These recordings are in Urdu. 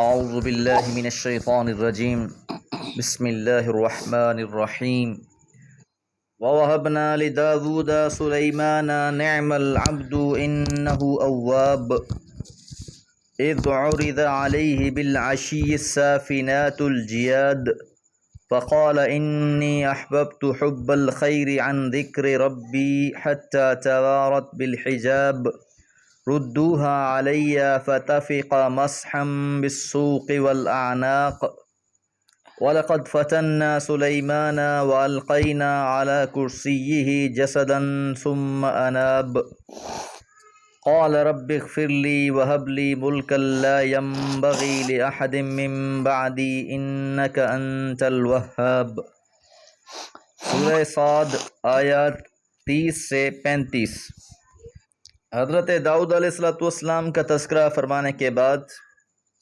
اعوذ باللہ من الشیطان الرجیم بسم اللہ الرحمن الرحیم ووهبنا لداود سلیمان نعم العبد انه اواب اذ عرض عليه بالعشی السافنات الجیاد فقال انی احببت حب الخیر عن ذکر ربی حتى توارت بالحجاب ردوها علی فتفق مسحا بالسوق والأعناق وَلَقَدْ فَتَنَّا سُلَيْمَانَ وَأَلْقَيْنَا عَلَى كُرْسِيِّهِ جَسَدًا ثُمَّ أَنَابَ قَالَ رَبِّ اغْفِرْ لِي وَهَبْ لِي مُلْكًا لَا يَنبَغِي لِأَحَدٍ مِّن بَعْدِي إِنَّكَ أَنتَ الْوَهَّابُ۔ سورہ صاد آیات 30 سے 35۔ حضرت داؤد علیہ السلام کا تذکرہ فرمانے کے بعد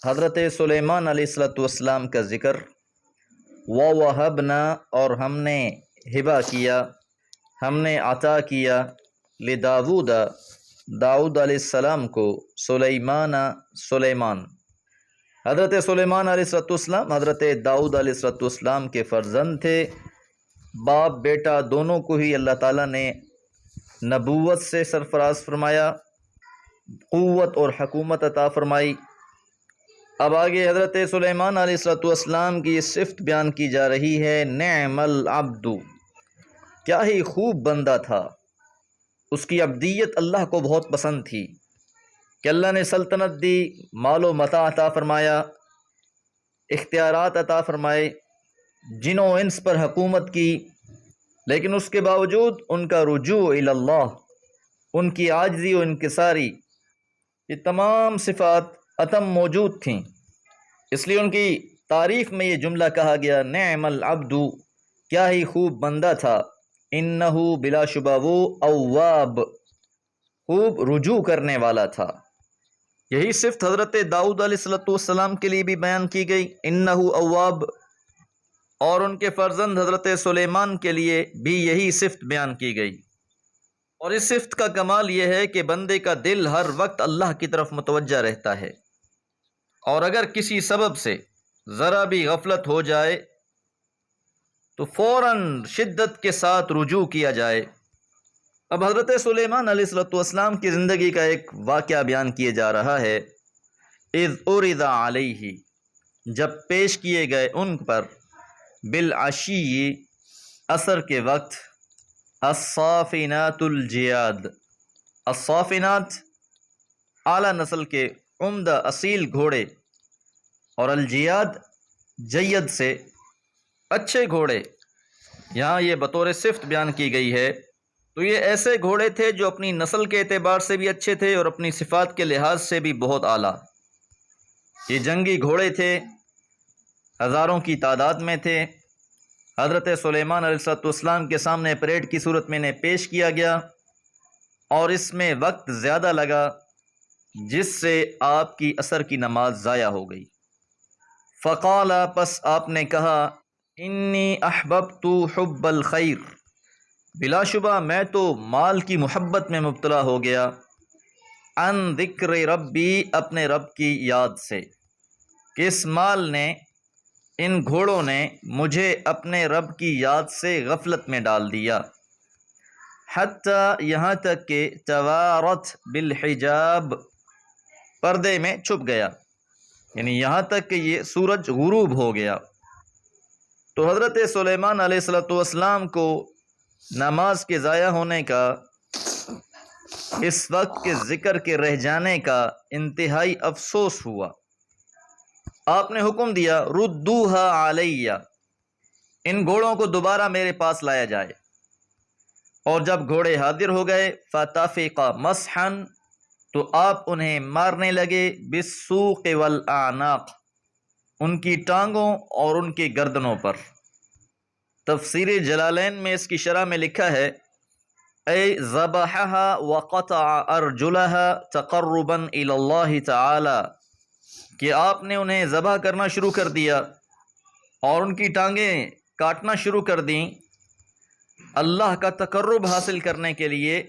حضرت سلیمان علیہ السلام کا ذکر، وَوَهَبْنَا اور ہم نے ہبہ کیا، ہم نے عطا کیا، لداود داؤد علیہ السلام کو، سلیمان حضرت سلیمان علیہ السلام حضرت داؤد علیہ السلام کے فرزند تھے۔ باپ بیٹا دونوں کو ہی اللہ تعالیٰ نے نبوت سے سرفراز فرمایا، قوت اور حکومت عطا فرمائی۔ اب آگے حضرت سلیمان علیہ السلام کی یہ صفت بیان کی جا رہی ہے، نعم العبد، کیا ہی خوب بندہ تھا۔ اس کی عبدیت اللہ کو بہت پسند تھی کہ اللہ نے سلطنت دی، مال و متاع عطا فرمایا، اختیارات عطا فرمائے، جن و انس پر حکومت کی، لیکن اس کے باوجود ان کا رجوع الی اللہ، ان کی عاجزی و انکساری، یہ تمام صفات عدم موجود تھیں۔ اس لیے ان کی تعریف میں یہ جملہ کہا گیا، نعم العبد، کیا ہی خوب بندہ تھا، انہو بلا شبہ وہ، اواب، خوب رجوع کرنے والا تھا۔ یہی صفت حضرت داؤد علیہ السلام کے لیے بھی بیان کی گئی، انہو اواب، اور ان کے فرزند حضرت سلیمان کے لیے بھی یہی صفت بیان کی گئی۔ اور اس صفت کا کمال یہ ہے کہ بندے کا دل ہر وقت اللہ کی طرف متوجہ رہتا ہے، اور اگر کسی سبب سے ذرا بھی غفلت ہو جائے تو فوراً شدت کے ساتھ رجوع کیا جائے۔ اب حضرت سلیمان علیہ السلام کی زندگی کا ایک واقعہ بیان کیے جا رہا ہے، اذ عرض علیہ، جب پیش کیے گئے ان پر، بالعشی، عصر کے وقت، الصافنات الجیاد، الصافنات اعلیٰ نسل کے عمدہ اصیل گھوڑے، اور الجیاد جید سے اچھے گھوڑے، یہاں یہ بطور صفت بیان کی گئی ہے۔ تو یہ ایسے گھوڑے تھے جو اپنی نسل کے اعتبار سے بھی اچھے تھے اور اپنی صفات کے لحاظ سے بھی بہت اعلیٰ۔ یہ جنگی گھوڑے تھے، ہزاروں کی تعداد میں تھے۔ حضرت سلیمان علیہ السلام کے سامنے پریڈ کی صورت میں انہیں پیش کیا گیا، اور اس میں وقت زیادہ لگا، جس سے آپ کی عصر کی نماز ضائع ہو گئی۔ فقال، پس آپ نے کہا، انی احببت حب الخیر، بلا شبہ میں تو مال کی محبت میں مبتلا ہو گیا، عن ذکر ربی، اپنے رب کی یاد سے، کہ اس مال نے، ان گھوڑوں نے مجھے اپنے رب کی یاد سے غفلت میں ڈال دیا، حتی، یہاں تک کہ توارت بالحجاب، پردے میں چھپ گیا، یعنی یہاں تک کہ یہ سورج غروب ہو گیا۔ تو حضرت سلیمان علیہ السلام کو نماز کے ضائع ہونے کا، اس وقت کے ذکر کے رہ جانے کا انتہائی افسوس ہوا۔ آپ نے حکم دیا، ردوہا علیہ، ان گھوڑوں کو دوبارہ میرے پاس لایا جائے۔ اور جب گھوڑے حاضر ہو گئے، فتفق مسحا، تو آپ انہیں مارنے لگے، بالسوق والاعناق، ان کی ٹانگوں اور ان کی گردنوں پر۔ تفسیر جلالین میں اس کی شرح میں لکھا ہے، اے ذبحہا وقطع ارجلہا تقربا الی اللہ تعالی، کہ آپ نے انہیں ذبح کرنا شروع کر دیا اور ان کی ٹانگیں کاٹنا شروع کر دیں اللہ کا تقرب حاصل کرنے کے لیے،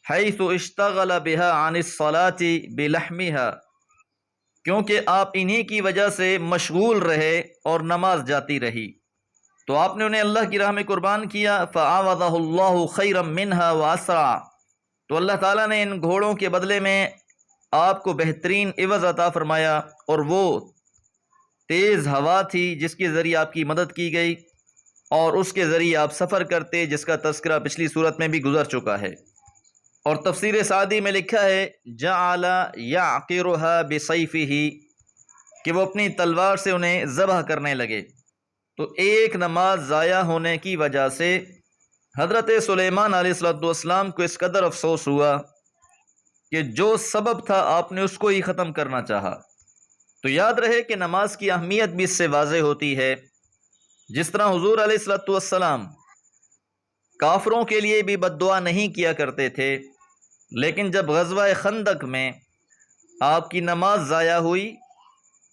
حیث اشتغل بها عن الصلاة بلحمها، کیونکہ آپ انہی کی وجہ سے مشغول رہے اور نماز جاتی رہی، تو آپ نے انہیں اللہ کی راہ میں قربان کیا۔ فَعَوَضَهُ اللَّهُ خَيْرًا مِّنْهَا وَأَسْرَعَ، تو اللہ تعالیٰ نے ان گھوڑوں کے بدلے میں آپ کو بہترین عوض عطا فرمایا، اور وہ تیز ہوا تھی جس کے ذریعے آپ کی مدد کی گئی، اور اس کے ذریعے آپ سفر کرتے، جس کا تذکرہ پچھلی صورت میں بھی گزر چکا ہے۔ اور تفسیر سعدی میں لکھا ہے جعل یعقرها بسیفہ، کہ وہ اپنی تلوار سے انہیں ذبح کرنے لگے۔ تو ایک نماز ضائع ہونے کی وجہ سے حضرت سلیمان علیہ السلام کو اس قدر افسوس ہوا کہ جو سبب تھا آپ نے اس کو ہی ختم کرنا چاہا۔ تو یاد رہے کہ نماز کی اہمیت بھی اس سے واضح ہوتی ہے۔ جس طرح حضور علیہ السلام کافروں کے لیے بھی بد دعا نہیں کیا کرتے تھے، لیکن جب غزوہ خندق میں آپ کی نماز ضائع ہوئی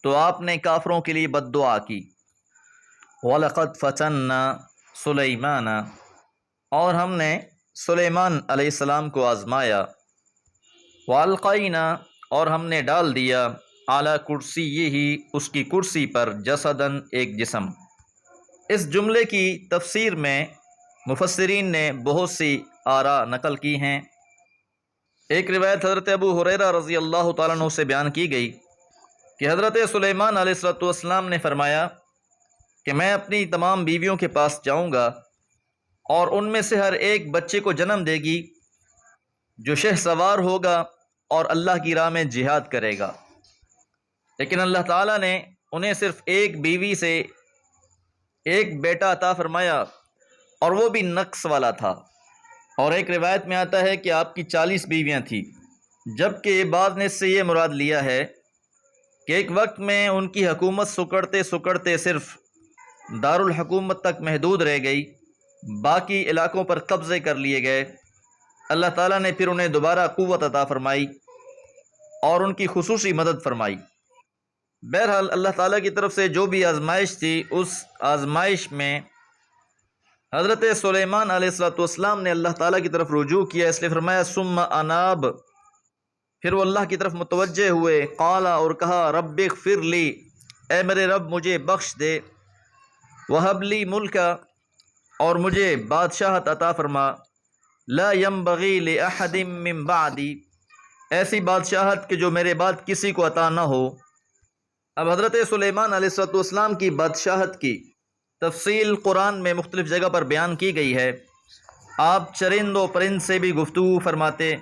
تو آپ نے کافروں کے لیے بد دعا کی۔ وَلَقَدْ فَتَنَّا سُلَيْمَانَ، اور ہم نے سلیمان علیہ السلام کو آزمایا۔ وَأَلْقَيْنَا، اور ہم نے ڈال دیا، عَلَى كُرْسِيِّهِ، اس کی کرسی پر، جسداً، ایک جسم۔ اس جملے کی تفسیر میں مفسرین نے بہت سی آراء نقل کی ہیں۔ ایک روایت حضرت ابو ہریرہ رضی اللہ تعالیٰ عنہ سے بیان کی گئی کہ حضرت سلیمان علیہ السلام نے فرمایا کہ میں اپنی تمام بیویوں کے پاس جاؤں گا، اور ان میں سے ہر ایک بچے کو جنم دے گی جو شہ سوار ہوگا اور اللہ کی راہ میں جہاد کرے گا۔ لیکن اللہ تعالیٰ نے انہیں صرف ایک بیوی سے ایک بیٹا عطا فرمایا، اور وہ بھی نقص والا تھا۔ اور ایک روایت میں آتا ہے کہ آپ کی 40 بیویاں تھیں، جبکہ بعض نے اس سے یہ مراد لیا ہے کہ ایک وقت میں ان کی حکومت سکڑتے سکڑتے صرف دارالحکومت تک محدود رہ گئی، باقی علاقوں پر قبضے کر لیے گئے۔ اللہ تعالیٰ نے پھر انہیں دوبارہ قوت عطا فرمائی اور ان کی خصوصی مدد فرمائی۔ بہرحال اللہ تعالیٰ کی طرف سے جو بھی آزمائش تھی، اس آزمائش میں حضرت سلیمان علیہ السلام نے اللہ تعالیٰ کی طرف رجوع کیا، اس لیے فرمایا ثم اناب، پھر وہ اللہ کی طرف متوجہ ہوئے، قال، اور کہا، رب اغفر لی، اے میرے رب مجھے بخش دے، وہب لی ملکا، اور مجھے بادشاہت عطا فرما، لا ينبغی لأحد من بعدی، ایسی بادشاہت کہ جو میرے بعد کسی کو عطا نہ ہو۔ اب حضرت سلیمان علیہ السلام کی بادشاہت کی تفصیل قرآن میں مختلف جگہ پر بیان کی گئی ہے۔ آپ چرند و پرند سے بھی گفتگو فرماتے،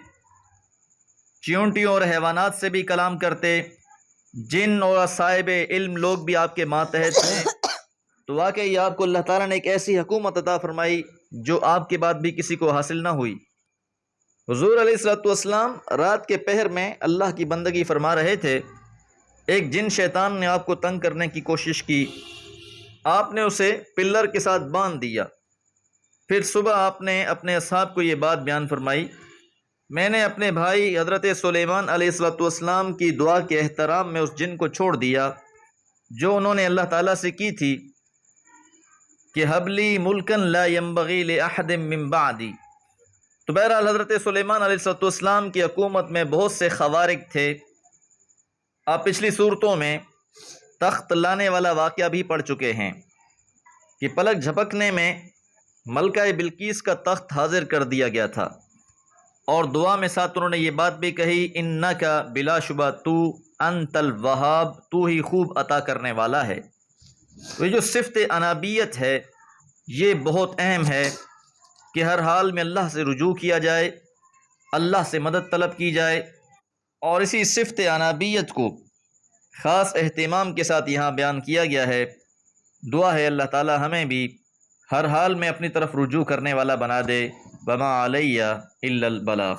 چیونٹیوں اور حیوانات سے بھی کلام کرتے، جن اور صاحب علم لوگ بھی آپ کے ماتحت ہیں۔ تو واقعی آپ کو اللہ تعالیٰ نے ایک ایسی حکومت عطا فرمائی جو آپ کے بعد بھی کسی کو حاصل نہ ہوئی۔ حضور علیہ السلام رات کے پہر میں اللہ کی بندگی فرما رہے تھے، ایک جن شیطان نے آپ کو تنگ کرنے کی کوشش کی، آپ نے اسے پلر کے ساتھ باندھ دیا۔ پھر صبح آپ نے اپنے اصحاب کو یہ بات بیان فرمائی، میں نے اپنے بھائی حضرت سلیمان علیہ السلام کی دعا کے احترام میں اس جن کو چھوڑ دیا جو انہوں نے اللہ تعالیٰ سے کی تھی کہ حبلی ملکن لا ينبغی لأحد من بعدی۔ تو بہرحال حضرت سلیمان علیہ السلام کی حکومت میں بہت سے خوارق تھے۔ آپ پچھلی صورتوں میں تخت لانے والا واقعہ بھی پڑھ چکے ہیں کہ پلک جھپکنے میں ملکہ بلقیس کا تخت حاضر کر دیا گیا تھا، اور دعا میں ساتھ انہوں نے یہ بات بھی کہی، انکا بلا شبہ تو انت الوہاب، تو ہی خوب عطا کرنے والا ہے۔ تو یہ جو صفت انابیت ہے یہ بہت اہم ہے کہ ہر حال میں اللہ سے رجوع کیا جائے، اللہ سے مدد طلب کی جائے، اور اسی صفت انابیت کو خاص اہتمام کے ساتھ یہاں بیان کیا گیا ہے۔ دعا ہے اللہ تعالی ہمیں بھی ہر حال میں اپنی طرف رجوع کرنے والا بنا دے۔ وما علیہ الا البلاغ۔